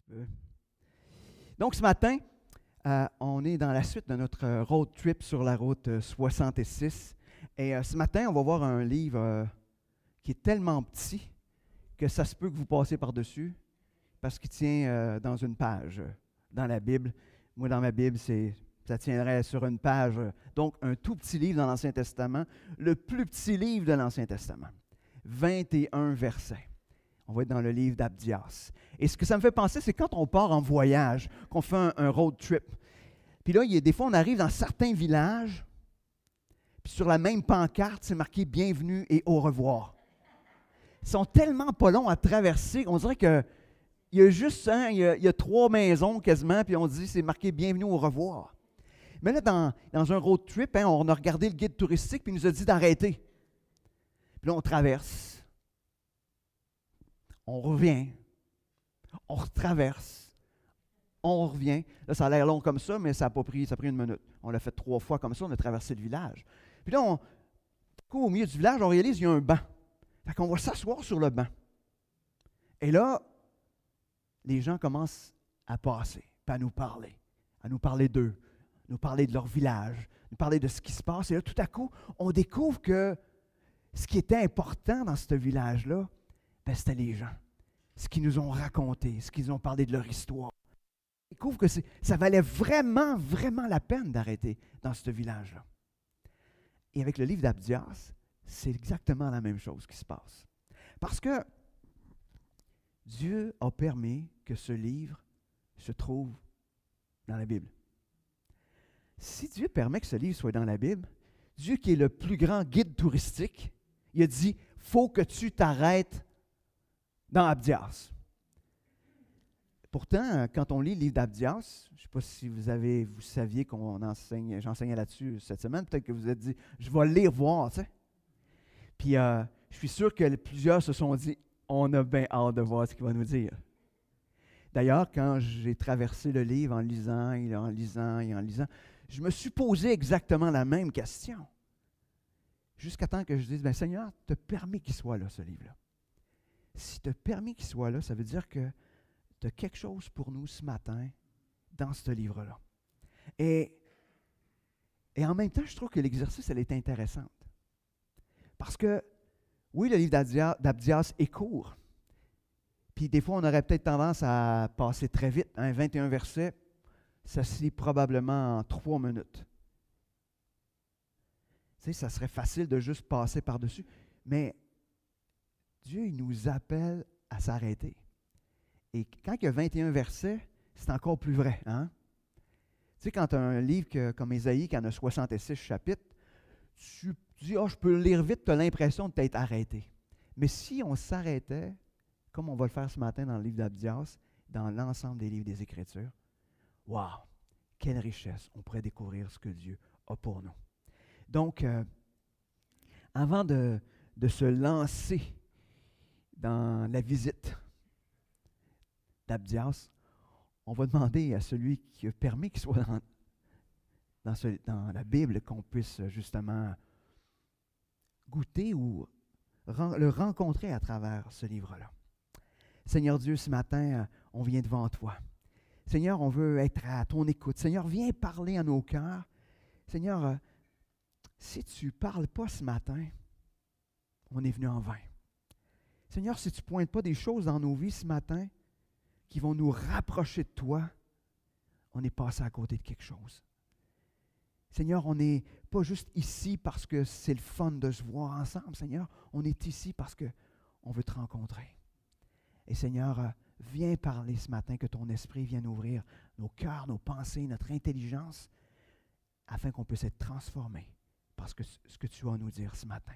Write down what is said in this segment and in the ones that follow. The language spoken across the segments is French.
peu. Donc, ce matin, on est dans la suite de notre road trip sur la route 66. Et ce matin, on va voir un livre qui est tellement petit que ça se peut que vous passez par-dessus parce qu'il tient dans une page dans la Bible. Moi, dans ma Bible, ça tiendrait sur une page. Donc, un tout petit livre dans l'Ancien Testament, le plus petit livre de l'Ancien Testament. 21 versets. On va être dans le livre d'Abdias. Et ce que ça me fait penser, c'est quand on part en voyage, qu'on fait un road trip. Puis là, des fois, on arrive dans certains villages, puis sur la même pancarte, c'est marqué « Bienvenue et au revoir ». Ils sont tellement pas longs à traverser, on dirait qu'il y a juste, il y a 3 maisons quasiment, puis on dit c'est marqué « Bienvenue au revoir ». Mais là, dans un road trip, on a regardé le guide touristique, puis il nous a dit d'arrêter. Puis là, on traverse. On revient, on retraverse, on revient. Là, ça a l'air long comme ça, mais ça a pris 1 minute. On l'a fait 3 fois comme ça, on a traversé le village. Puis là, au milieu du village, on réalise qu'il y a un banc. Fait qu'on va s'asseoir sur le banc. Et là, les gens commencent à passer, puis à nous parler d'eux, nous parler de leur village, nous parler de ce qui se passe. Et là, tout à coup, on découvre que ce qui était important dans ce village-là, c'était les gens, ce qu'ils nous ont raconté, ce qu'ils ont parlé de leur histoire. On découvre que ça valait vraiment, vraiment la peine d'arrêter dans ce village-là. Et avec le livre d'Abdias, c'est exactement la même chose qui se passe. Parce que Dieu a permis que ce livre se trouve dans la Bible. Si Dieu permet que ce livre soit dans la Bible, Dieu qui est le plus grand guide touristique, il a dit, il faut que tu t'arrêtes dans Abdias. Pourtant, quand on lit le livre d'Abdias, je ne sais pas si vous saviez j'enseignais là-dessus cette semaine, peut-être que vous vous êtes dit, je vais le lire voir, tu sais. Puis, je suis sûr que plusieurs se sont dit, on a bien hâte de voir ce qu'il va nous dire. D'ailleurs, quand j'ai traversé le livre en lisant, je me suis posé exactement la même question. Jusqu'à temps que je dise, bien, Seigneur, tu as permis qu'il soit là, ce livre-là. Si tu as permis qu'il soit là, ça veut dire que tu as quelque chose pour nous ce matin dans ce livre-là. Et en même temps, je trouve que l'exercice, elle est intéressante. Parce que, oui, le livre d'Abdias est court. Puis des fois, on aurait peut-être tendance à passer très vite. 21 versets, ça se lit probablement en 3 minutes. Tu sais, ça serait facile de juste passer par-dessus. Mais Dieu, il nous appelle à s'arrêter. Et quand il y a 21 versets, c'est encore plus vrai. Hein? Tu sais, quand tu as un livre comme Ésaïe qui en a 66 chapitres, tu dis, je peux le lire vite, tu as l'impression de t'être arrêté. Mais si on s'arrêtait, comme on va le faire ce matin dans le livre d'Abdias, dans l'ensemble des livres des Écritures, wow, quelle richesse, on pourrait découvrir ce que Dieu a pour nous. Donc, avant de se lancer dans la visite d'Abdias, on va demander à celui qui a permis qu'il soit dans la Bible qu'on puisse justement goûter ou le rencontrer à travers ce livre-là. Seigneur Dieu, ce matin, on vient devant toi. Seigneur, on veut être à ton écoute. Seigneur, viens parler à nos cœurs. Seigneur, si tu ne parles pas ce matin, on est venu en vain. Seigneur, si tu ne pointes pas des choses dans nos vies ce matin qui vont nous rapprocher de toi, on est passé à côté de quelque chose. Seigneur, on n'est pas juste ici parce que c'est le fun de se voir ensemble, Seigneur. On est ici parce qu'on veut te rencontrer. Et Seigneur, viens parler ce matin, que ton esprit vienne ouvrir nos cœurs, nos pensées, notre intelligence, afin qu'on puisse être transformés par ce que tu as à nous dire ce matin.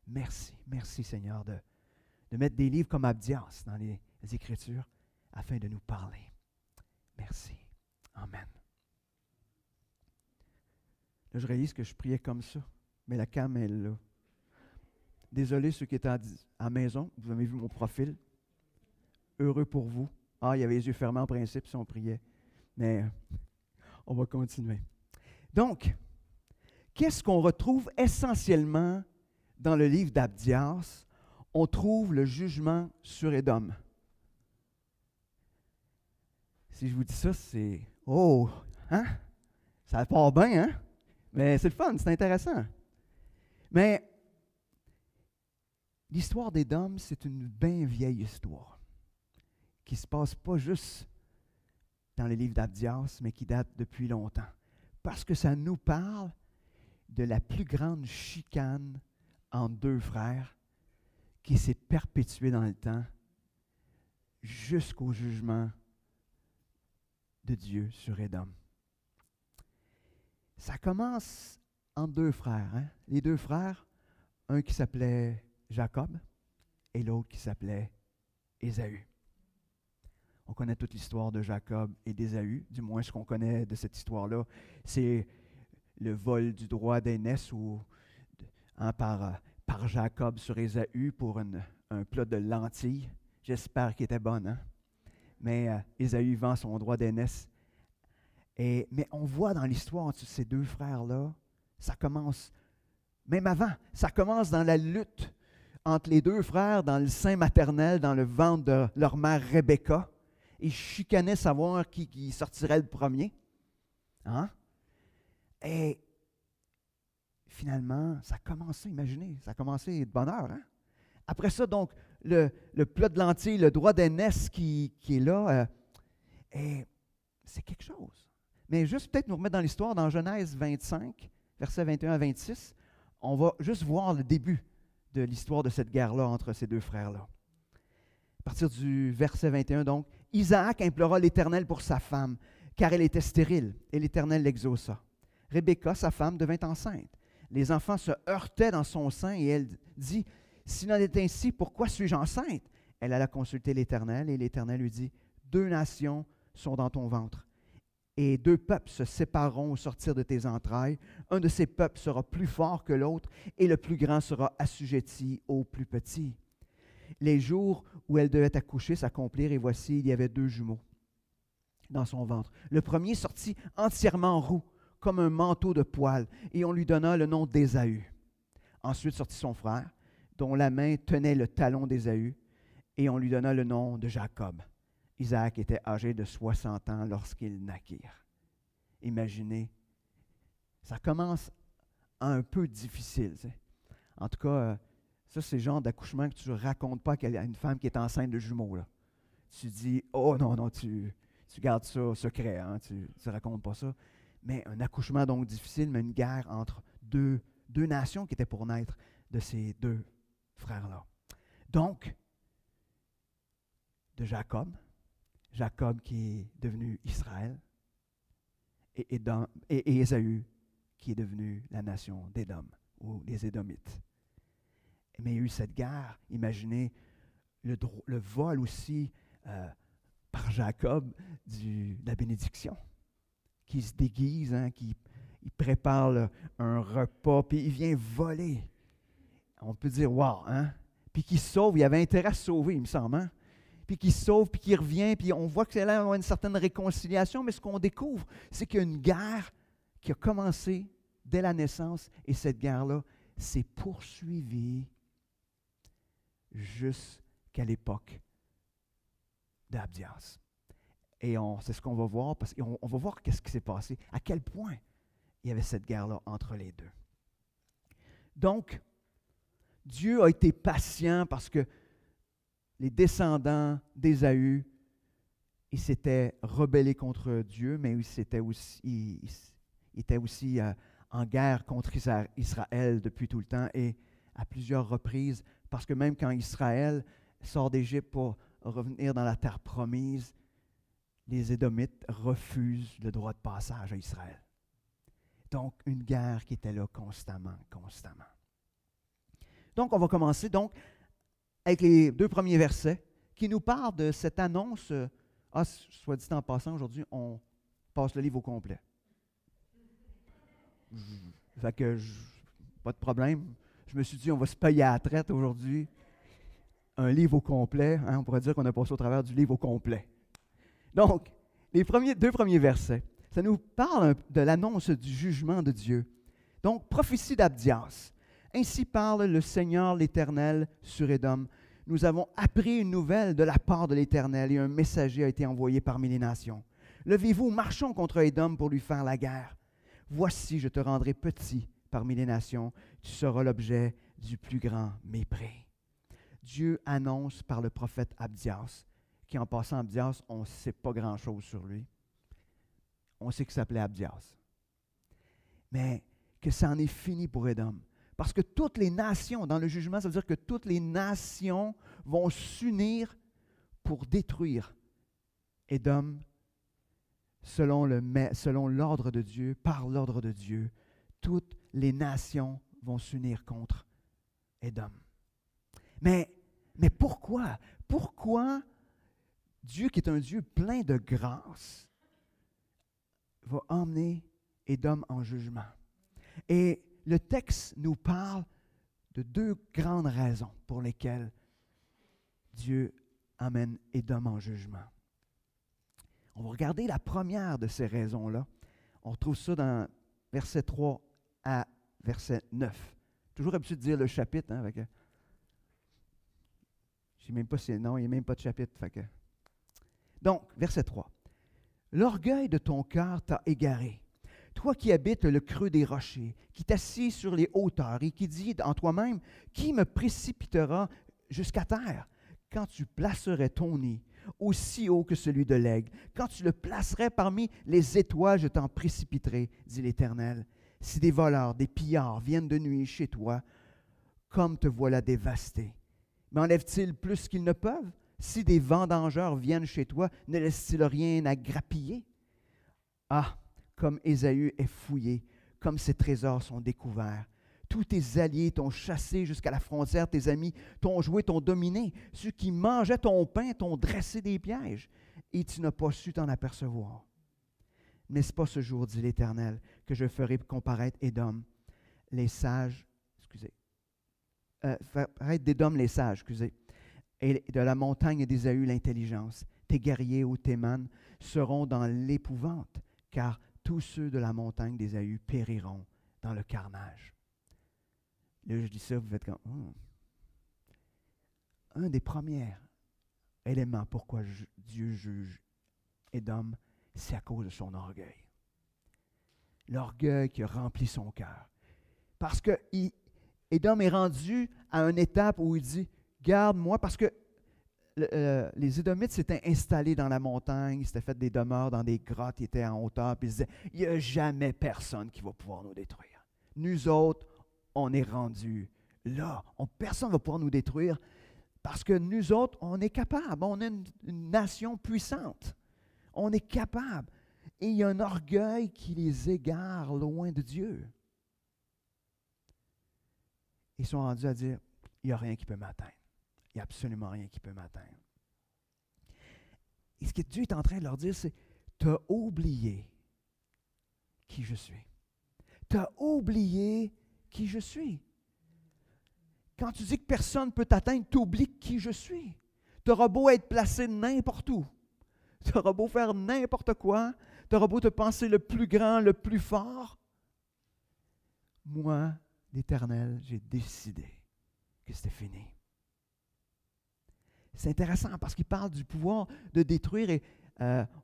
Merci, merci Seigneur de mettre des livres comme Abdias dans les Écritures afin de nous parler. Merci. Amen. Là, je réalise que je priais comme ça, mais la cam est là. Désolé ceux qui étaient à la maison, vous avez vu mon profil. Heureux pour vous. Il y avait les yeux fermés en principe si on priait. Mais on va continuer. Donc, qu'est-ce qu'on retrouve essentiellement dans le livre d'Abdias? On trouve le jugement sur Édom. Si je vous dis ça, c'est... Oh! Hein? Ça part bien, hein? Mais c'est le fun, c'est intéressant. Mais l'histoire d'Édom, c'est une bien vieille histoire qui ne se passe pas juste dans les livres d'Abdias, mais qui date depuis longtemps. Parce que ça nous parle de la plus grande chicane entre deux frères qui s'est perpétuée dans le temps jusqu'au jugement de Dieu sur Édom. Ça commence entre deux frères. Hein? Les deux frères, un qui s'appelait Jacob et l'autre qui s'appelait Ésaü. On connaît toute l'histoire de Jacob et d'Ésaü, du moins ce qu'on connaît de cette histoire-là, c'est le vol du droit d'aînesse par Jacob sur Ésaü pour un plat de lentilles. J'espère qu'il était bonne, hein? Mais Ésaü vend son droit d'aînesse. Mais on voit dans l'histoire entre ces deux frères-là, ça commence, même avant, ça commence dans la lutte entre les deux frères dans le sein maternel, dans le ventre de leur mère Rebecca. Ils chicanaient savoir qui sortirait le premier. Hein? Et finalement, ça a commencé, imaginez, ça a commencé de bonne heure. Hein? Après ça, donc, le plat de lentilles, le droit d'aînesse qui est là, c'est quelque chose. Mais juste peut-être nous remettre dans l'histoire, dans Genèse 25, versets 21 à 26, on va juste voir le début de l'histoire de cette guerre-là entre ces deux frères-là. À partir du verset 21, donc, Isaac implora l'Éternel pour sa femme, car elle était stérile, et l'Éternel l'exauça. Rebecca, sa femme, devint enceinte. Les enfants se heurtaient dans son sein, et elle dit, « S'il en est ainsi, pourquoi suis-je enceinte? » Elle alla consulter l'Éternel, et l'Éternel lui dit, « Deux nations sont dans ton ventre, et deux peuples se sépareront au sortir de tes entrailles. Un de ces peuples sera plus fort que l'autre, et le plus grand sera assujetti au plus petit. » Les jours où elle devait accoucher s'accomplirent, et voici, il y avait deux jumeaux dans son ventre. Le premier sortit entièrement roux, comme un manteau de poil, et on lui donna le nom d'Ésaü. Ensuite sortit son frère, dont la main tenait le talon d'Ésaü, et on lui donna le nom de Jacob. Isaac était âgé de 60 ans lorsqu'ils naquirent. Imaginez, ça commence un peu difficile. Tu sais. En tout cas, ça, c'est le genre d'accouchement que tu ne racontes pas à une femme qui est enceinte de jumeaux. Là. Tu dis, oh non, tu gardes ça secret, hein, tu ne racontes pas ça. Mais un accouchement donc difficile, mais une guerre entre deux nations qui étaient pour naître de ces deux frères-là. Donc, de Jacob qui est devenu Israël, et Ésaü qui est devenu la nation d'Édom, ou les Édomites. Mais il y a eu cette guerre, imaginez le vol aussi par Jacob de la bénédiction, qui se déguise, hein, qui prépare un repas, puis il vient voler. On peut dire, wow, hein? Puis qui se sauve, il avait intérêt à se sauver, il me semble, hein? Puis qui se sauve, puis qui revient, puis on voit que c'est là une certaine réconciliation, mais ce qu'on découvre, c'est qu'il y a une guerre qui a commencé dès la naissance, et cette guerre-là s'est poursuivie jusqu'à l'époque d'Abdias. Et c'est ce qu'on va voir, parce qu'on va voir qu'est-ce qui s'est passé, à quel point il y avait cette guerre-là entre les deux. Donc, Dieu a été patient parce que les descendants d'Ésaü, ils s'étaient rebellés contre Dieu, mais ils étaient aussi en guerre contre Israël depuis tout le temps, et à plusieurs reprises, parce que même quand Israël sort d'Égypte pour revenir dans la terre promise, les Édomites refusent le droit de passage à Israël. Donc, une guerre qui était là constamment. Donc, on va commencer avec les deux premiers versets qui nous parlent de cette annonce. Soit dit en passant, aujourd'hui, on passe le livre au complet. Fait que, pas de problème. Je me suis dit, on va se payer à la traite aujourd'hui. Un livre au complet. Hein, on pourrait dire qu'on a passé au travers du livre au complet. Donc, les deux premiers versets, ça nous parle de l'annonce du jugement de Dieu. Donc, prophétie d'Abdias. Ainsi parle le Seigneur l'Éternel sur Édom. Nous avons appris une nouvelle de la part de l'Éternel, et un messager a été envoyé parmi les nations. Levez-vous, marchons contre Édom pour lui faire la guerre. Voici, je te rendrai petit parmi les nations. Tu seras l'objet du plus grand mépris. Dieu annonce par le prophète Abdias, qui en passant Abdias, on ne sait pas grand-chose sur lui. On sait qu'il s'appelait Abdias. Mais que ça en est fini pour Édom. Parce que toutes les nations, dans le jugement, ça veut dire que toutes les nations vont s'unir pour détruire Édom selon l'ordre de Dieu, par l'ordre de Dieu. Toutes les nations vont s'unir contre Édom. Mais pourquoi? Pourquoi Dieu, qui est un Dieu plein de grâce, va emmener Édom en jugement? Et le texte nous parle de deux grandes raisons pour lesquelles Dieu amène Édom en jugement. On va regarder la première de ces raisons-là. On retrouve ça dans verset 3 à verset 9. Toujours habitué de dire le chapitre. Je ne sais même pas si non, il n'y a même pas de chapitre. Donc, verset 3. L'orgueil de ton cœur t'a égaré. Toi qui habites le creux des rochers, qui t'assis sur les hauteurs et qui dis en toi-même, qui me précipitera jusqu'à terre? Quand tu placerais ton nid aussi haut que celui de l'aigle, quand tu le placerais parmi les étoiles, je t'en précipiterai, dit l'Éternel. Si des voleurs, des pillards viennent de nuit chez toi, comme te voilà dévasté, m'enlèvent-ils plus qu'ils ne peuvent? Si des vendangeurs viennent chez toi, ne laissent-ils rien à grappiller? Ah, comme Ésaü est fouillé, comme ses trésors sont découverts. Tous tes alliés t'ont chassé jusqu'à la frontière, tes amis t'ont joué, t'ont dominé. Ceux qui mangeaient ton pain t'ont dressé des pièges, et tu n'as pas su t'en apercevoir. N'est-ce pas ce jour, dit l'Éternel, que je ferai comparaître Édom, les sages, faire paraître d'Édom les sages, et de la montagne d'Ésaü l'intelligence. Tes guerriers, ô Théman, seront dans l'épouvante, car tous ceux de la montagne d'Ésaü périront dans le carnage. Là, je dis ça, vous faites comme... Un des premiers éléments pourquoi Dieu juge Édom, c'est à cause de son orgueil. L'orgueil qui a rempli son cœur. Parce que Édom est rendu à une étape où il dit, garde-moi, parce que les Édomites s'étaient installés dans la montagne, ils s'étaient fait des demeures dans des grottes, ils étaient en hauteur, puis ils disaient, il n'y a jamais personne qui va pouvoir nous détruire. Nous autres, on est rendus là. Personne ne va pouvoir nous détruire parce que nous autres, on est capables. On est une nation puissante. On est capable. Et il y a un orgueil qui les égare loin de Dieu. Ils sont rendus à dire, il n'y a rien qui peut m'atteindre. Il n'y a absolument rien qui peut m'atteindre. Et ce que Dieu est en train de leur dire, c'est, tu as oublié qui je suis. Tu as oublié qui je suis. Quand tu dis que personne ne peut t'atteindre, tu oublies qui je suis. Tu auras beau être placé n'importe où. Tu auras beau faire n'importe quoi. Tu auras beau te penser le plus grand, le plus fort. Moi, l'Éternel, j'ai décidé que c'était fini. C'est intéressant parce qu'il parle du pouvoir de détruire et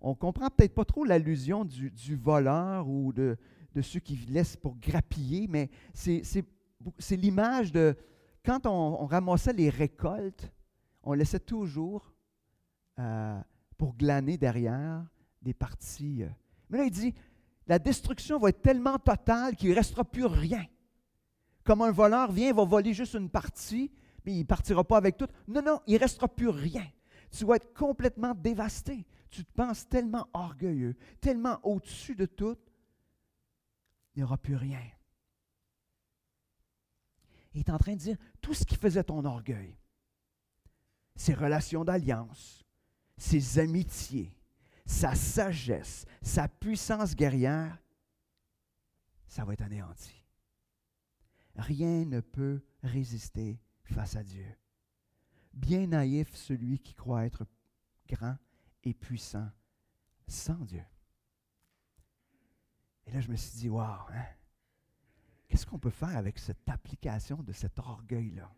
on ne comprend peut-être pas trop l'allusion du voleur ou de ceux qui laissent pour grappiller, mais c'est l'image de quand on ramassait les récoltes, on laissait toujours pour glaner derrière des parties. Mais là, il dit, la destruction va être tellement totale qu'il ne restera plus rien. Comme un voleur vient, il va voler juste une partie, mais il ne partira pas avec tout. Non, non, il ne restera plus rien. Tu vas être complètement dévasté. Tu te penses tellement orgueilleux, tellement au-dessus de tout, il n'y aura plus rien. Il est en train de dire, tout ce qui faisait ton orgueil, ses relations d'alliance, ses amitiés, sa sagesse, sa puissance guerrière, ça va être anéanti. Rien ne peut résister face à Dieu. Bien naïf celui qui croit être grand et puissant sans Dieu. Et là, je me suis dit, wow, hein? Qu'est-ce qu'on peut faire avec cette application de cet orgueil-là?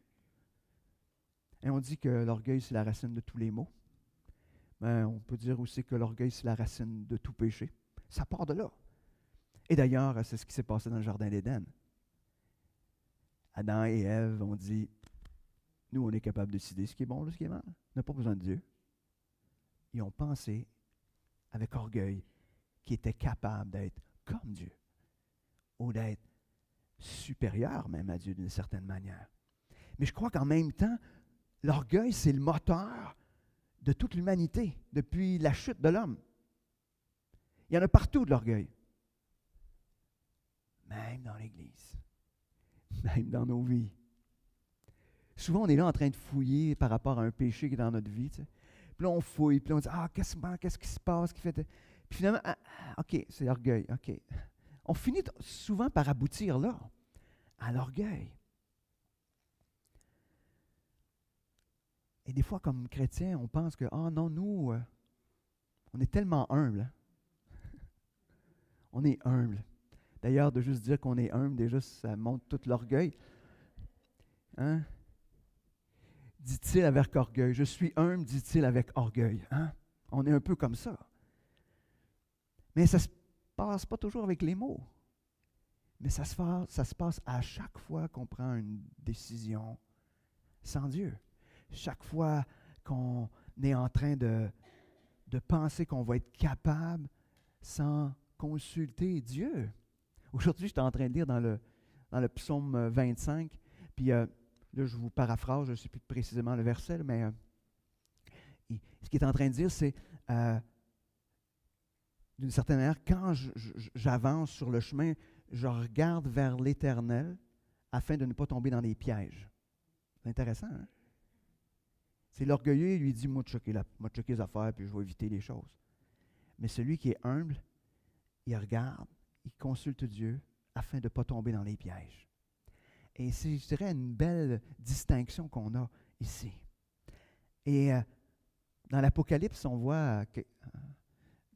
Et on dit que l'orgueil, c'est la racine de tous les maux. Ben, on peut dire aussi que l'orgueil, c'est la racine de tout péché. Ça part de là. Et d'ailleurs, c'est ce qui s'est passé dans le Jardin d'Éden. Adam et Ève ont dit, nous, on est capable de décider ce qui est bon, ce qui est mal. On n'a pas besoin de Dieu. Ils ont pensé, avec orgueil, qu'ils étaient capables d'être comme Dieu, ou d'être supérieurs même à Dieu d'une certaine manière. Mais je crois qu'en même temps, l'orgueil, c'est le moteur de toute l'humanité, depuis la chute de l'homme. Il y en a partout de l'orgueil. Même dans l'Église. Même dans nos vies. Souvent, on est là en train de fouiller par rapport à un péché qui est dans notre vie. Tu sais. Puis là, on fouille, puis là, on dit, qu'est-ce qui se passe? Qui fait... Puis finalement, OK, c'est l'orgueil, OK. On finit souvent par aboutir là, à l'orgueil. Et des fois, comme chrétiens, on pense que, non, nous, on est tellement humbles. On est humble. D'ailleurs, de juste dire qu'on est humble, déjà, ça montre tout l'orgueil. Hein? Dit-il avec orgueil. Je suis humble, dit-il avec orgueil. Hein? On est un peu comme ça. Mais ça ne se passe pas toujours avec les mots. Mais ça se passe à chaque fois qu'on prend une décision sans Dieu. Chaque fois qu'on est en train de penser qu'on va être capable sans consulter Dieu. Aujourd'hui, j'étais en train de lire dans le psaume 25, puis là, je vous paraphrase, je ne sais plus précisément le verset, mais ce qu'il est en train de dire, c'est, d'une certaine manière, quand j'avance sur le chemin, je regarde vers l'Éternel afin de ne pas tomber dans des pièges. C'est intéressant, hein? C'est l'orgueilleux, il lui dit, moi, checker les affaires, puis je vais éviter les choses. Mais celui qui est humble, il regarde, il consulte Dieu afin de ne pas tomber dans les pièges. Et c'est, je dirais, une belle distinction qu'on a ici. Et dans l'Apocalypse, on voit que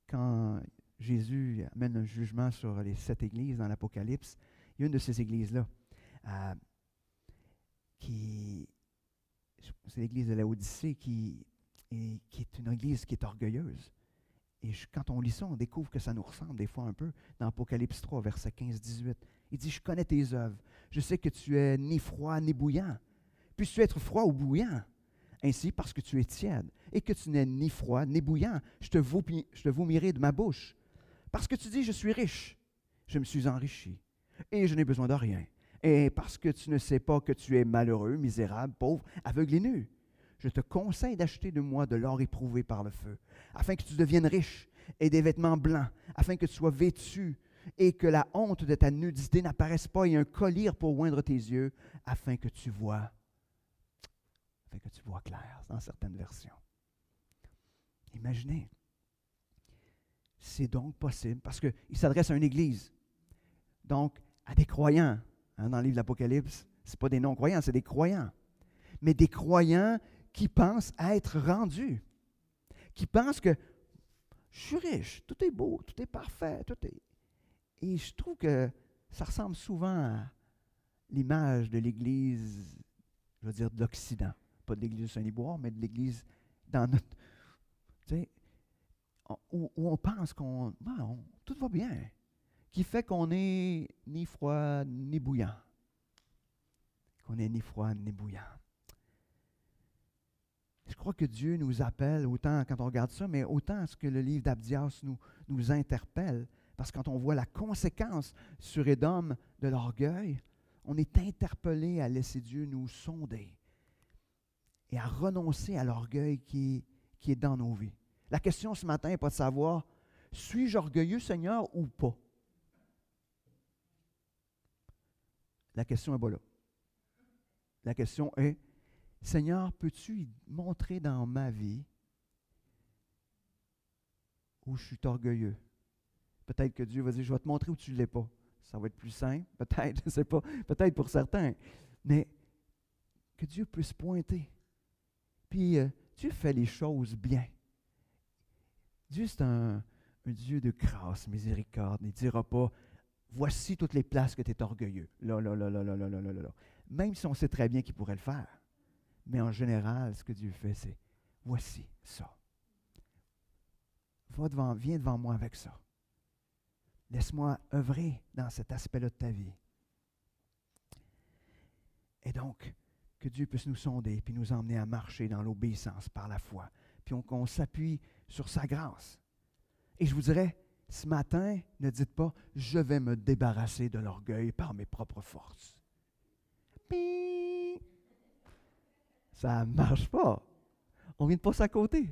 quand Jésus amène un jugement sur les 7 églises dans l'Apocalypse, il y a une de ces églises-là c'est l'église de Laodicée qui est une église qui est orgueilleuse. Et quand on lit ça, on découvre que ça nous ressemble des fois un peu dans Apocalypse 3, versets 15-18. Il dit, je connais tes œuvres. Je sais que tu es ni froid ni bouillant. Puisses-tu être froid ou bouillant? Ainsi, parce que tu es tiède et que tu n'es ni froid ni bouillant, je te vomirai de ma bouche. Parce que tu dis, je suis riche, je me suis enrichi et je n'ai besoin de rien. Et parce que tu ne sais pas que tu es malheureux, misérable, pauvre, aveugle et nu. Je te conseille d'acheter de moi de l'or éprouvé par le feu, afin que tu deviennes riche, et des vêtements blancs, afin que tu sois vêtu, et que la honte de ta nudité n'apparaisse pas, et un collier pour oindre tes yeux, afin que tu vois clair, dans certaines versions. Imaginez, c'est donc possible, parce qu'il s'adresse à une église, donc à des croyants. Hein, dans le livre de l'Apocalypse, ce n'est pas des non-croyants, c'est des croyants. Mais des croyants qui pensent être rendus, qui pensent que je suis riche, tout est beau, tout est parfait, tout est... Et je trouve que ça ressemble souvent à l'image de l'Église, je veux dire, de l'Occident. Pas de l'Église de Saint-Liboire, mais de l'Église dans notre... Tu sais, où on pense tout va bien, qui fait qu'on n'est ni froid ni bouillant. Qu'on n'est ni froid ni bouillant. Je crois que Dieu nous appelle, autant quand on regarde ça, mais autant à ce que le livre d'Abdias nous interpelle, parce que quand on voit la conséquence sur Édom de l'orgueil, on est interpellé à laisser Dieu nous sonder et à renoncer à l'orgueil qui est dans nos vies. La question ce matin n'est pas de savoir, suis-je orgueilleux, Seigneur, ou pas? La question n'est pas là. La question est, Seigneur, peux-tu montrer dans ma vie où je suis orgueilleux? Peut-être que Dieu va dire, je vais te montrer où tu ne l'es pas. Ça va être plus simple, peut-être, je ne sais pas, peut-être pour certains. Mais que Dieu puisse pointer. Puis Dieu fait les choses bien. Dieu, c'est un Dieu de grâce, miséricorde. Il ne dira pas, voici toutes les places que tu es orgueilleux. Là. Même si on sait très bien qu'il pourrait le faire. Mais en général, ce que Dieu fait, c'est, voici ça. Viens devant moi avec ça. Laisse-moi œuvrer dans cet aspect-là de ta vie. Et donc, que Dieu puisse nous sonder puis nous emmener à marcher dans l'obéissance par la foi. Puis qu'on s'appuie sur sa grâce. Et je vous dirais, ce matin, ne dites pas « Je vais me débarrasser de l'orgueil par mes propres forces. » Ça ne marche pas. On vient de passer à côté.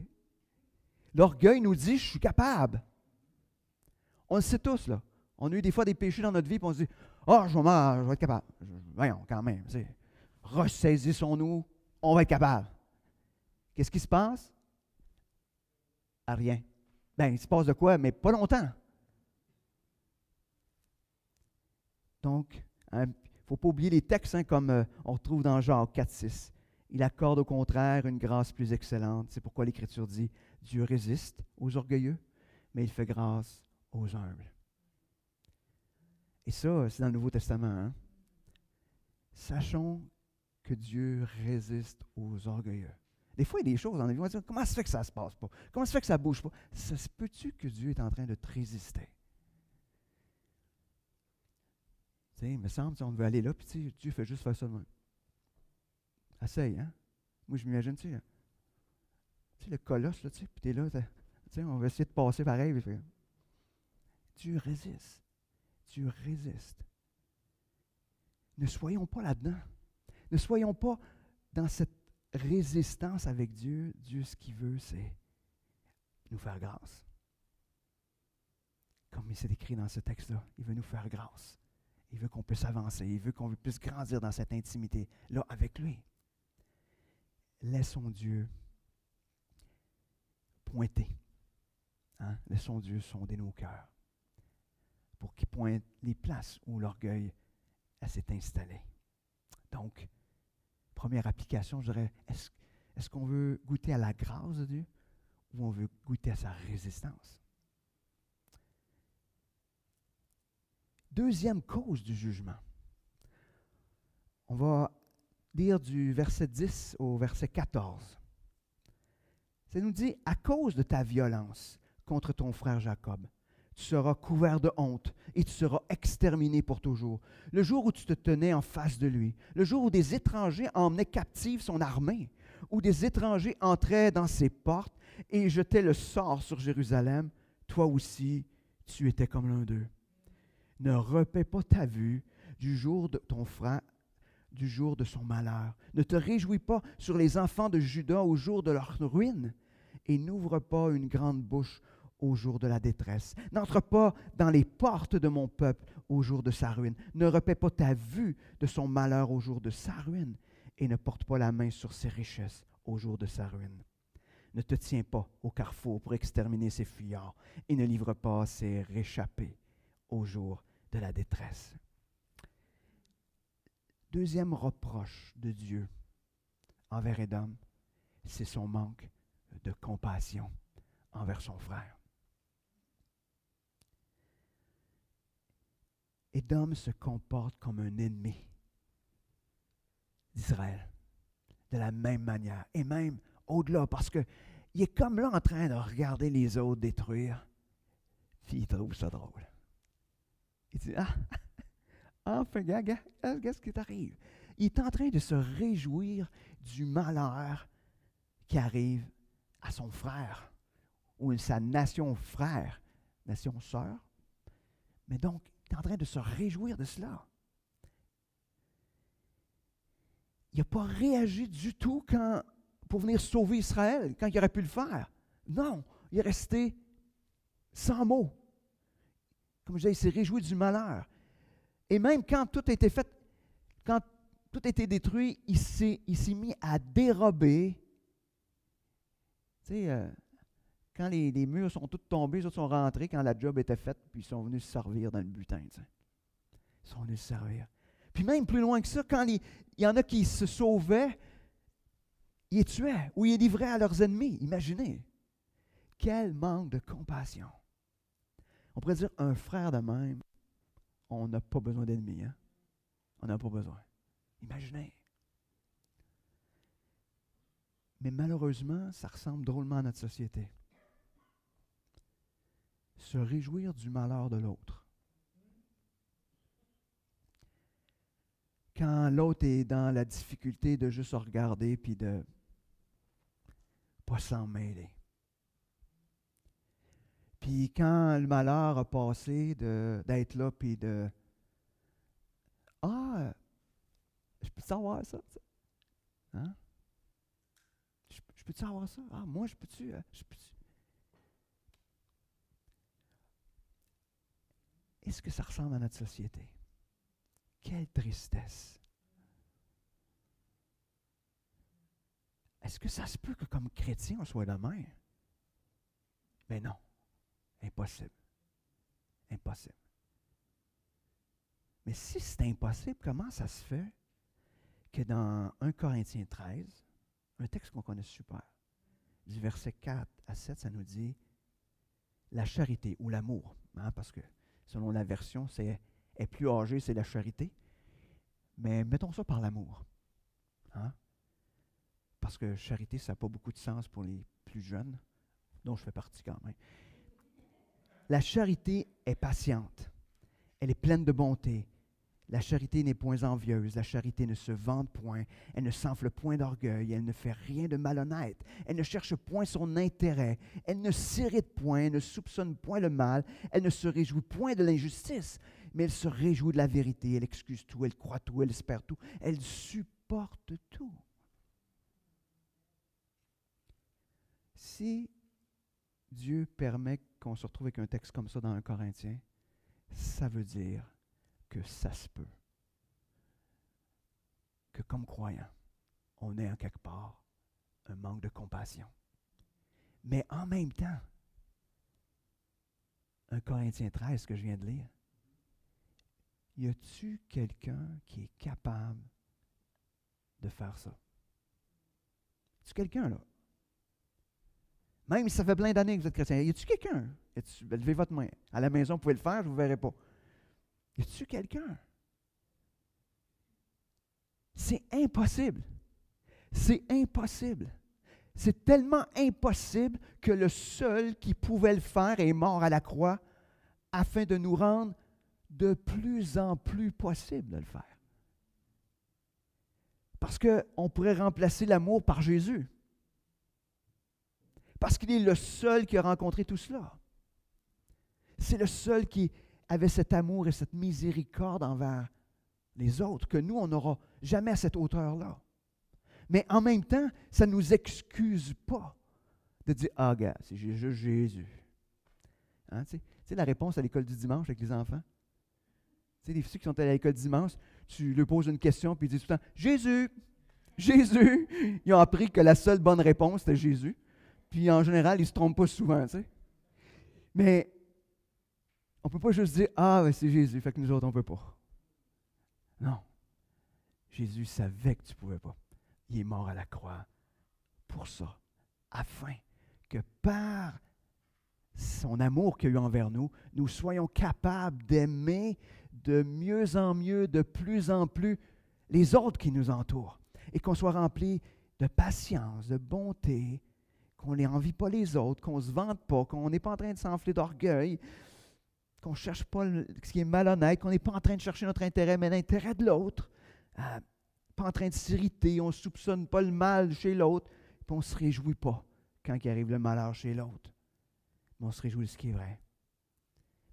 L'orgueil nous dit « Je suis capable. » On le sait tous, là. On a eu des fois des péchés dans notre vie, puis on se dit « Ah, je vais être capable. » Voyons, quand même. Ressaisissons-nous, on va être capable. Qu'est-ce qui se passe? À rien. Bien, il se passe de quoi, mais pas longtemps. Donc, il ne faut pas oublier les textes, comme on retrouve dans Jacques 4,6. Il accorde au contraire une grâce plus excellente. C'est pourquoi l'Écriture dit « Dieu résiste aux orgueilleux, mais il fait grâce aux humbles. » Et ça, c'est dans le Nouveau Testament. Hein? Sachons que Dieu résiste aux orgueilleux. Des fois, il y a des choses dans la vie, on va dire, comment ça se fait que ça ne se passe pas? Comment ça se fait que ça ne bouge pas? Ça se peut-tu que Dieu est en train de te résister? Tu sais, il me semble, on devait aller là, puis Dieu fait juste faire ça de même. Essaye, hein? Moi, je m'imagine, tu sais, le colosse, là, puis tu es là, tu sais, on va essayer de passer pareil. Puis, Dieu résiste. Dieu résiste. Ne soyons pas là-dedans. Ne soyons pas dans cette résistance avec Dieu. Dieu, ce qu'il veut, c'est nous faire grâce. Comme il s'est écrit dans ce texte-là, il veut nous faire grâce. Il veut qu'on puisse avancer. Il veut qu'on puisse grandir dans cette intimité-là avec lui. Laissons Dieu pointer. Hein? Laissons Dieu sonder nos cœurs pour qu'il pointe les places où l'orgueil s'est installé. Donc, première application, je dirais, est-ce qu'on veut goûter à la grâce de Dieu ou on veut goûter à sa résistance? Deuxième cause du jugement. On va lire du verset 10 au verset 14. Ça nous dit, « À cause de ta violence contre ton frère Jacob, tu seras couvert de honte et tu seras exterminé pour toujours. Le jour où tu te tenais en face de lui, le jour où des étrangers emmenaient captive son armée, où des étrangers entraient dans ses portes et jetaient le sort sur Jérusalem, toi aussi, tu étais comme l'un d'eux. Ne repaie pas ta vue du jour de ton frère, du jour de son malheur. Ne te réjouis pas sur les enfants de Juda au jour de leur ruine, et n'ouvre pas une grande bouche au jour de la détresse. N'entre pas dans les portes de mon peuple au jour de sa ruine. Ne repaie pas ta vue de son malheur au jour de sa ruine, et ne porte pas la main sur ses richesses au jour de sa ruine. Ne te tiens pas au carrefour pour exterminer ses fuyards, et ne livre pas ses réchappés au jour de la détresse. » Deuxième reproche de Dieu envers Édom, c'est son manque de compassion envers son frère. Édom se comporte comme un ennemi d'Israël, de la même manière, et même au-delà, parce qu'il est comme là en train de regarder les autres détruire, puis il trouve ça drôle. Il dit, enfin, gars, qu'est-ce qui t'arrive? Il est en train de se réjouir du malheur qui arrive à son frère, ou à sa nation frère, nation sœur. Mais donc, il est en train de se réjouir de cela. Il n'a pas réagi du tout pour venir sauver Israël, quand il aurait pu le faire. Non, il est resté sans mots. Comme je disais, il s'est réjoui du malheur. Et même quand tout a été fait, quand tout a été détruit, il s'est mis à dérober. Tu sais, quand les murs sont tous tombés, les autres sont rentrés quand la job était faite, puis ils sont venus se servir dans le butin. Tu sais. Ils sont venus se servir. Puis même plus loin que ça, quand il y en a qui se sauvaient, ils les tuaient ou ils les livraient à leurs ennemis. Imaginez. Quel manque de compassion. On pourrait dire, un frère de même, on n'a pas besoin d'ennemis. Hein? On n'a pas besoin. Imaginez. Mais malheureusement, ça ressemble drôlement à notre société. se réjouir du malheur de l'autre. Quand l'autre est dans la difficulté de juste regarder puis de ne pas s'en mêler. Puis quand le malheur a passé, d'être là puis de « Ah, je peux savoir ça? Hein? Je peux-tu avoir ça? Ah, moi, je peux-tu? Est-ce que ça ressemble à notre société? Quelle tristesse! Est-ce que ça se peut que comme chrétien, on soit de même? Mais non. Impossible. Impossible. Mais si c'est impossible, comment ça se fait que dans 1 Corinthiens 13, un texte qu'on connaît super, du verset 4 à 7, ça nous dit la charité ou l'amour, hein, parce que selon la version, est plus âgé, c'est la charité. Mais mettons ça par l'amour. Hein? Parce que charité, ça n'a pas beaucoup de sens pour les plus jeunes, dont je fais partie quand même. La charité est patiente. Elle est pleine de bonté. La charité n'est point envieuse. La charité ne se vante point. Elle ne s'enfle point d'orgueil. Elle ne fait rien de malhonnête. Elle ne cherche point son intérêt. Elle ne s'irrite point. Elle ne soupçonne point le mal. Elle ne se réjouit point de l'injustice, mais elle se réjouit de la vérité. Elle excuse tout. Elle croit tout. Elle espère tout. Elle supporte tout. Si Dieu permet qu'on se retrouve avec un texte comme ça dans 1 Corinthiens, ça veut dire que ça se peut que comme croyants, on ait en quelque part un manque de compassion. Mais en même temps, 1 Corinthiens 13 que je viens de lire, y a-tu quelqu'un qui est capable de faire ça? Y a-tu quelqu'un là? Même si ça fait plein d'années que vous êtes chrétien, y a-tu quelqu'un? Levez votre main. À la maison, vous pouvez le faire, je ne vous verrai pas. Y a-tu quelqu'un? C'est impossible. C'est impossible. C'est tellement impossible que le seul qui pouvait le faire est mort à la croix afin de nous rendre de plus en plus possible de le faire. Parce qu'on pourrait remplacer l'amour par Jésus. Parce qu'il est le seul qui a rencontré tout cela. C'est le seul qui avait cet amour et cette miséricorde envers les autres, que nous, on n'aura jamais à cette hauteur-là. Mais en même temps, ça ne nous excuse pas de dire « Ah, gars, c'est juste Jésus. » Hein, tu sais, la réponse à l'école du dimanche avec les enfants? Tu sais, les filles qui sont à l'école du dimanche, tu leur poses une question, puis ils disent tout le temps « Jésus! Jésus! » Ils ont appris que la seule bonne réponse, c'était Jésus. Puis en général, ils ne se trompent pas souvent, tu sais. Mais on ne peut pas juste dire « Ah, ben c'est Jésus, fait que nous autres, on ne peut pas. » Non. Jésus savait que tu ne pouvais pas. Il est mort à la croix pour ça, afin que par son amour qu'il a eu envers nous, nous soyons capables d'aimer de mieux en mieux, de plus en plus, les autres qui nous entourent. Et qu'on soit remplis de patience, de bonté, qu'on n'envie pas les autres, qu'on ne se vante pas, qu'on n'est pas en train de s'enfler d'orgueil, qu'on ne cherche pas ce qui est malhonnête, qu'on n'est pas en train de chercher notre intérêt, mais l'intérêt de l'autre. Pas en train de s'irriter, on ne soupçonne pas le mal chez l'autre, puis on ne se réjouit pas quand il arrive le malheur chez l'autre. Mais on se réjouit de ce qui est vrai.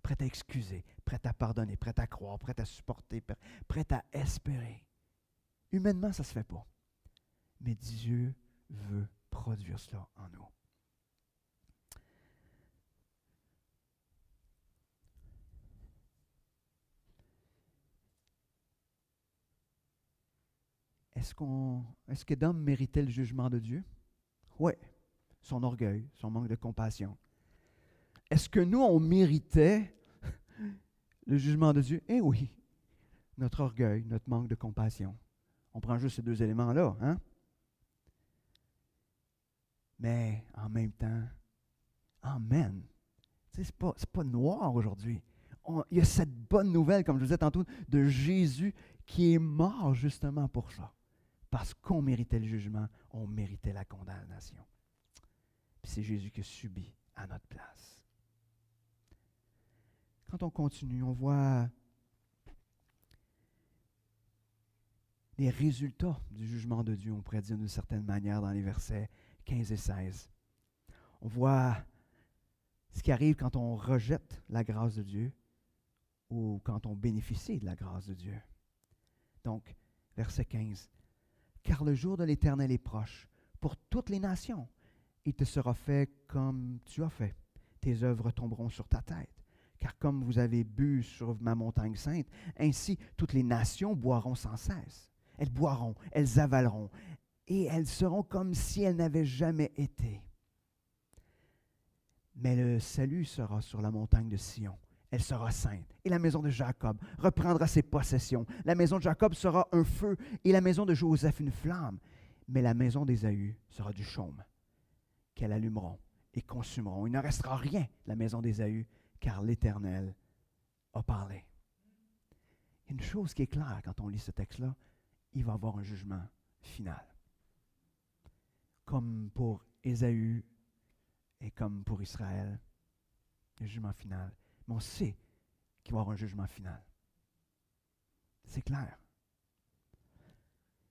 Prêt à excuser, prêt à pardonner, prêt à croire, prêt à supporter, prêt à espérer. Humainement, ça ne se fait pas. Mais Dieu veut produire cela en nous. Est-ce qu'Édom méritait le jugement de Dieu? Oui. Son orgueil, son manque de compassion. Est-ce que nous, on méritait le jugement de Dieu? Eh oui. Notre orgueil, notre manque de compassion. On prend juste ces deux éléments-là, hein? Mais en même temps, amen. Tu sais, c'est pas noir aujourd'hui. Il y a cette bonne nouvelle, comme je vous disais tantôt, de Jésus qui est mort justement pour ça. Parce qu'on méritait le jugement, on méritait la condamnation. Puis c'est Jésus qui a subi à notre place. quand on continue, on voit les résultats du jugement de Dieu, on pourrait dire d'une certaine manière, dans les versets 15 et 16. On voit ce qui arrive quand on rejette la grâce de Dieu ou quand on bénéficie de la grâce de Dieu. Donc, verset 15. « Car le jour de l'Éternel est proche pour toutes les nations. Il te sera fait comme tu as fait. Tes œuvres tomberont sur ta tête. Car comme vous avez bu sur ma montagne sainte, ainsi toutes les nations boiront sans cesse. Elles boiront, elles avaleront, et elles seront comme si elles n'avaient jamais été. Mais le salut sera sur la montagne de Sion. Elle sera sainte, et la maison de Jacob reprendra ses possessions. La maison de Jacob sera un feu, et la maison de Joseph une flamme. Mais la maison d'Ésaü sera du chaume, qu'elles allumeront et consumeront. Il ne restera rien, la maison d'Ésaü, car l'Éternel a parlé. Une chose qui est claire quand on lit ce texte-là, il va y avoir un jugement final. Comme pour Ésaü et comme pour Israël, le jugement final. Mais on sait qu'il va y avoir un jugement final. C'est clair.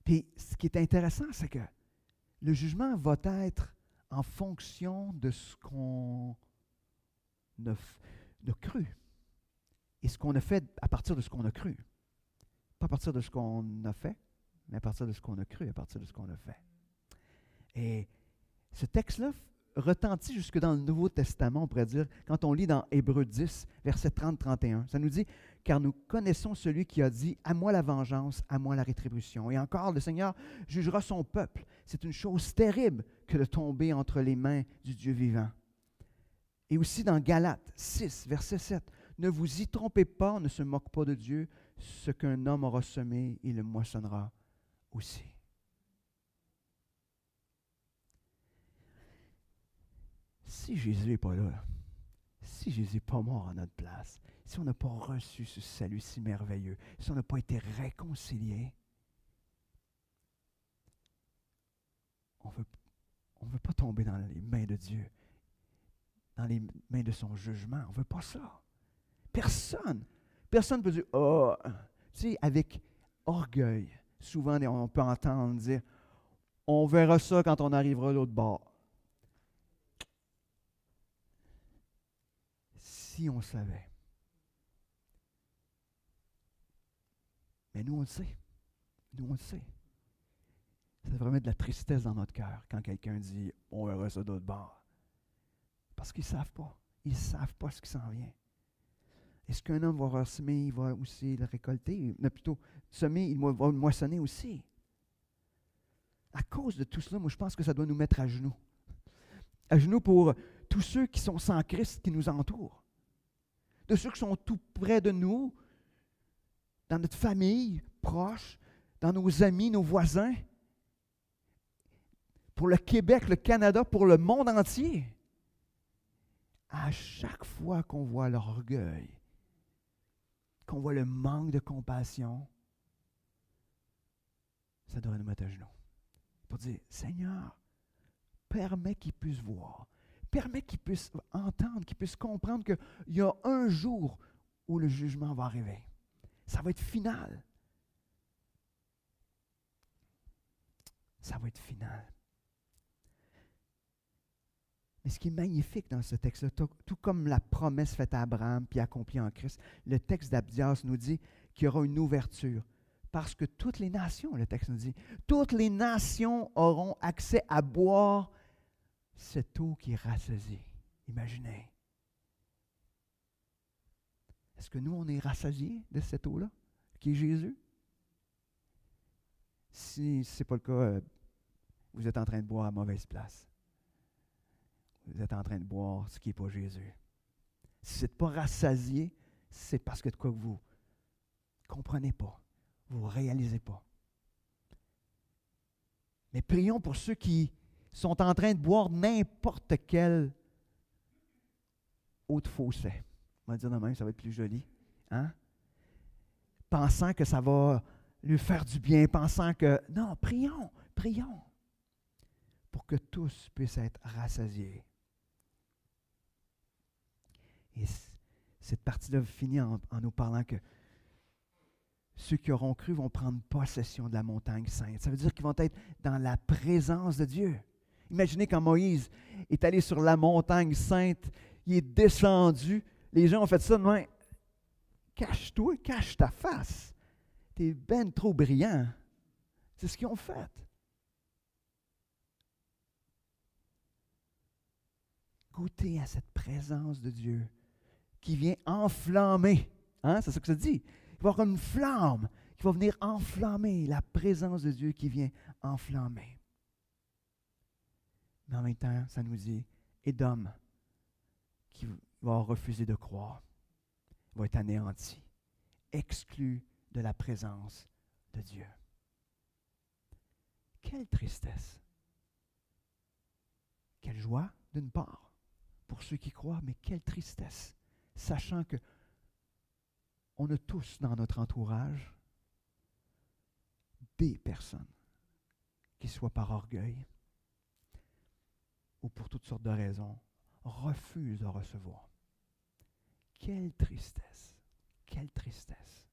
Puis, ce qui est intéressant, c'est que le jugement va être en fonction de ce qu'on a cru. Et ce qu'on a fait à partir de ce qu'on a cru. Pas à partir de ce qu'on a fait, mais à partir de ce qu'on a cru, à partir de ce qu'on a fait. Et ce texte-là retentit jusque dans le Nouveau Testament, on pourrait dire, quand on lit dans Hébreux 10, versets 30-31. Ça nous dit, « Car nous connaissons celui qui a dit, à moi la vengeance, à moi la rétribution. Et encore, le Seigneur jugera son peuple. C'est une chose terrible que de tomber entre les mains du Dieu vivant. » Et aussi dans Galates 6, verset 7, « Ne vous y trompez pas, on ne se moque pas de Dieu. Ce qu'un homme aura semé, il le moissonnera aussi. » Si Jésus n'est pas là, si Jésus n'est pas mort à notre place, si on n'a pas reçu ce salut si merveilleux, si on n'a pas été réconcilié, on ne veut pas tomber dans les mains de Dieu, dans les mains de son jugement. On ne veut pas ça. Personne ne peut dire, « Oh! » Tu sais, avec orgueil, souvent on peut entendre dire, « On verra ça quand on arrivera de l'autre bord. » Si on savait. Mais nous, on le sait. Nous, on le sait. Ça devrait mettre de la tristesse dans notre cœur quand quelqu'un dit « On verra ça d'autre bord. » Parce qu'ils ne savent pas. Ils ne savent pas ce qui s'en vient. Est-ce qu'un homme va semer, il va aussi le récolter? Non, plutôt, semer, il va le moissonner aussi. À cause de tout cela, moi, je pense que ça doit nous mettre à genoux. À genoux pour tous ceux qui sont sans Christ, qui nous entourent. De ceux qui sont tout près de nous, dans notre famille proche, dans nos amis, nos voisins, pour le Québec, le Canada, pour le monde entier. À chaque fois qu'on voit l'orgueil, qu'on voit le manque de compassion, ça devrait nous mettre à genoux. Pour dire, Seigneur, permets qu'ils puissent voir, permets qu'ils puissent entendre, qu'ils puissent comprendre qu'il y a un jour où le jugement va arriver. Ça va être final. Ça va être final. Mais ce qui est magnifique dans ce texte-là, tout comme la promesse faite à Abraham puis accomplie en Christ, le texte d'Abdias nous dit qu'il y aura une ouverture. Parce que toutes les nations, le texte nous dit, toutes les nations auront accès à boire cette eau qui est rassasiée. Imaginez. Est-ce que nous, on est rassasiés de cette eau-là, qui est Jésus? Si ce n'est pas le cas, vous êtes en train de boire à mauvaise place. Vous êtes en train de boire ce qui n'est pas Jésus. Si vous n'êtes pas rassasié, c'est parce que de quoi vous ne comprenez pas, vous ne réalisez pas. Mais prions pour ceux qui sont en train de boire n'importe quelle eau de Faucet. On va dire de même, ça va être plus joli. Hein? Pensant que ça va lui faire du bien, pensant que... Non, prions pour que tous puissent être rassasiés. Et Cette partie-là finit en nous parlant que ceux qui auront cru vont prendre possession de la montagne sainte. Ça veut dire qu'ils vont être dans la présence de Dieu. Imaginez quand Moïse est allé sur la montagne sainte, il est descendu, les gens ont fait ça de même. Cache-toi, cache ta face. T'es ben trop brillant. C'est ce qu'ils ont fait. Goûtez à cette présence de Dieu qui vient enflammer. Hein? C'est ça que ça dit. Il va y avoir une flamme qui va venir enflammer la présence de Dieu qui vient enflammer. Mais en même temps, ça nous dit, Édom, qui va refuser de croire, va être anéanti, exclu de la présence de Dieu. Quelle tristesse! Quelle joie, d'une part, pour ceux qui croient, mais quelle tristesse, sachant que on a tous dans notre entourage des personnes qui, soit par orgueil ou pour toutes sortes de raisons, refusent de recevoir. Quelle tristesse! Quelle tristesse!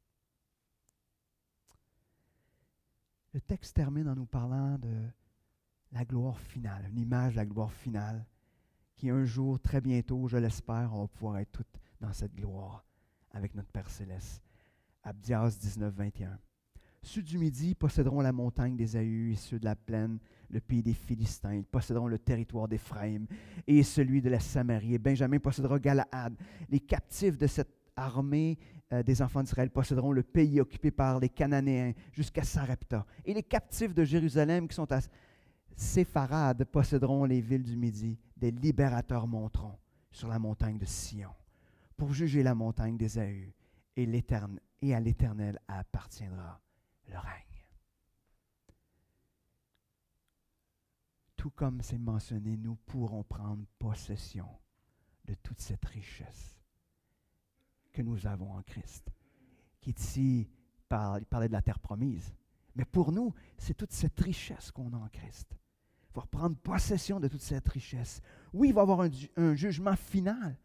Le texte termine en nous parlant de la gloire finale, une image de la gloire finale, qui un jour, très bientôt, je l'espère, on va pouvoir être tous dans cette gloire avec notre Père Céleste. Abdias 19, 21. Ceux du Midi posséderont la montagne d'Ésaü et ceux de la plaine, le pays des Philistins. Ils posséderont le territoire d'Éphraïm et celui de la Samarie. Et Benjamin possédera Galaad. Les captifs de cette armée des enfants d'Israël posséderont le pays occupé par les Cananéens jusqu'à Sarepta. Et les captifs de Jérusalem qui sont à Sépharad posséderont les villes du Midi. Des libérateurs monteront sur la montagne de Sion pour juger la montagne d'Ésaü. Et à l'Éternel appartiendra le règne. Tout comme c'est mentionné, nous pourrons prendre possession de toute cette richesse que nous avons en Christ, qui est ici, il parlait de la terre promise. Mais pour nous, c'est toute cette richesse qu'on a en Christ. Il faut prendre possession de toute cette richesse. Oui, il va y avoir un jugement final,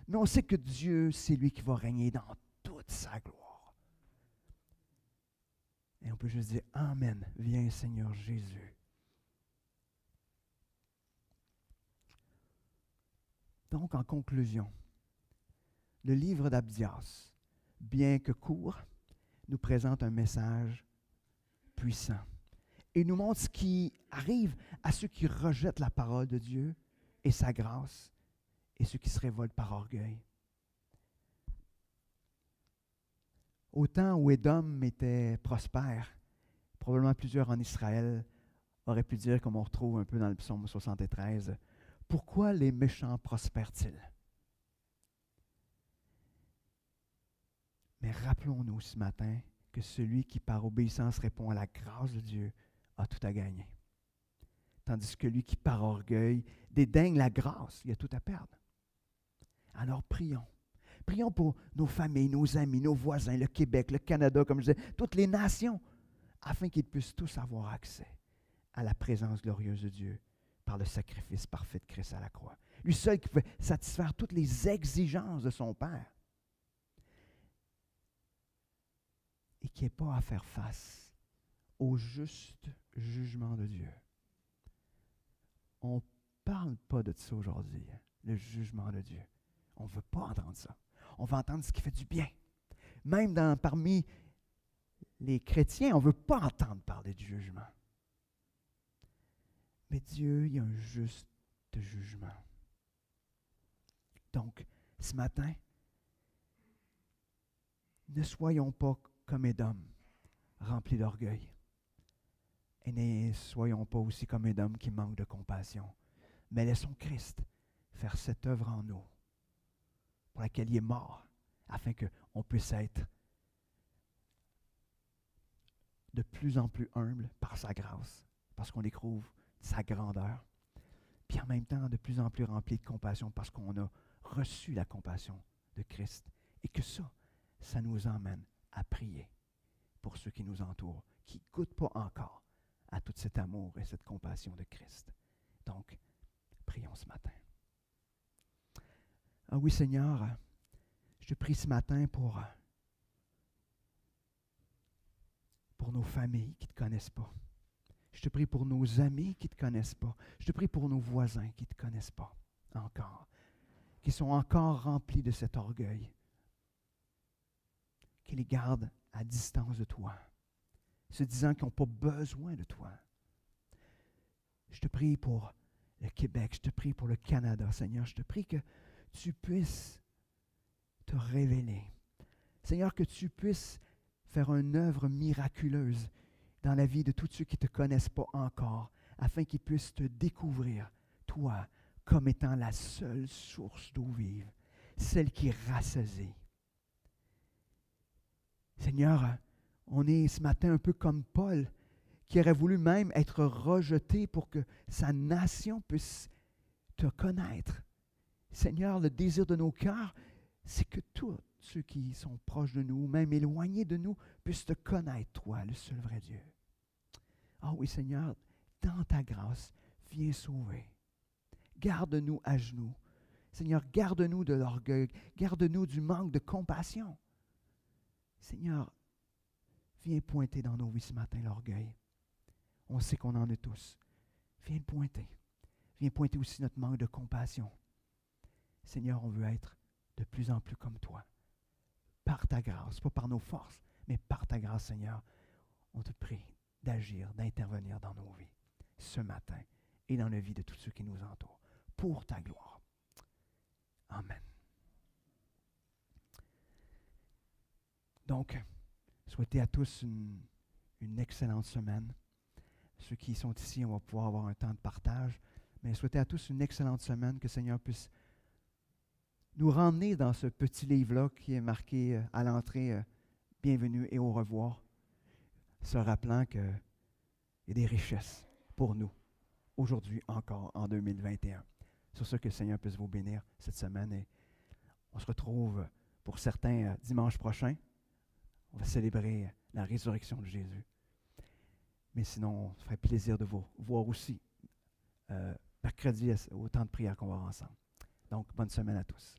mais on sait que Dieu, c'est lui qui va régner dans toute sa gloire. Et on peut juste dire, Amen, viens Seigneur Jésus. Donc, en conclusion, le livre d'Abdias, bien que court, nous présente un message puissant et nous montre ce qui arrive à ceux qui rejettent la parole de Dieu et sa grâce et ceux qui se révoltent par orgueil. Au temps où Édom était prospère, probablement plusieurs en Israël auraient pu dire, comme on retrouve un peu dans le psaume 73, « Pourquoi les méchants prospèrent-ils? » Mais rappelons-nous ce matin que celui qui par obéissance répond à la grâce de Dieu a tout à gagner. Tandis que lui qui par orgueil dédaigne la grâce, il a tout à perdre. Alors prions. Prions pour nos familles, nos amis, nos voisins, le Québec, le Canada, comme je disais, toutes les nations, afin qu'ils puissent tous avoir accès à la présence glorieuse de Dieu par le sacrifice parfait de Christ à la croix. Lui seul qui pouvait satisfaire toutes les exigences de son Père et qui n'est pas à faire face au juste jugement de Dieu. On ne parle pas de ça aujourd'hui, le jugement de Dieu. On ne veut pas entendre ça. On veut entendre ce qui fait du bien. Même parmi les chrétiens, on ne veut pas entendre parler du jugement. Mais Dieu, il y a un juste jugement. Donc, ce matin, ne soyons pas comme Édom, remplis d'orgueil. Et ne soyons pas aussi comme Édom qui manque de compassion. Mais laissons Christ faire cette œuvre en nous, pour laquelle il est mort, afin qu'on puisse être de plus en plus humble par sa grâce, parce qu'on découvre sa grandeur, puis en même temps de plus en plus rempli de compassion, parce qu'on a reçu la compassion de Christ, et que ça nous emmène à prier pour ceux qui nous entourent, qui ne goûtent pas encore à tout cet amour et cette compassion de Christ. Donc, prions ce matin. Ah oui, Seigneur, Je te prie ce matin pour nos familles qui ne te connaissent pas. Je te prie pour nos amis qui ne te connaissent pas. Je te prie pour nos voisins qui ne te connaissent pas encore, qui sont encore remplis de cet orgueil, qui les gardent à distance de toi, se disant qu'ils n'ont pas besoin de toi. Je te prie pour le Québec, je te prie pour le Canada, Seigneur. Je te prie que tu puisses te révéler. Seigneur, que tu puisses faire une œuvre miraculeuse dans la vie de tous ceux qui ne te connaissent pas encore, afin qu'ils puissent te découvrir, toi, comme étant la seule source d'eau vive, celle qui rassasie. Seigneur, on est ce matin un peu comme Paul, qui aurait voulu même être rejeté pour que sa nation puisse te connaître. Seigneur, le désir de nos cœurs, c'est que tous ceux qui sont proches de nous, même éloignés de nous, puissent te connaître, toi, le seul vrai Dieu. Ah oui, Seigneur, dans ta grâce, viens sauver. Garde-nous à genoux. Seigneur, garde-nous de l'orgueil. Garde-nous du manque de compassion. Seigneur, viens pointer dans nos vies ce matin l'orgueil. On sait qu'on en a tous. Viens le pointer. Viens pointer aussi notre manque de compassion. Seigneur, on veut être de plus en plus comme toi. Par ta grâce, pas par nos forces, mais par ta grâce, Seigneur, on te prie d'agir, d'intervenir dans nos vies ce matin et dans la vie de tous ceux qui nous entourent, pour ta gloire. Amen. Donc, souhaitez à tous une excellente semaine. Ceux qui sont ici, on va pouvoir avoir un temps de partage, mais souhaitez à tous une excellente semaine, que le Seigneur puisse nous ramener dans ce petit livre-là qui est marqué à l'entrée « Bienvenue et au revoir », se rappelant qu'il y a des richesses pour nous, aujourd'hui encore, en 2021. Sur ce, que le Seigneur puisse vous bénir cette semaine. Et on se retrouve pour certains dimanche prochain. On va célébrer la résurrection de Jésus. Mais sinon, on se ferait plaisir de vous voir aussi mercredi au temps de prière qu'on va avoir ensemble. Donc, bonne semaine à tous.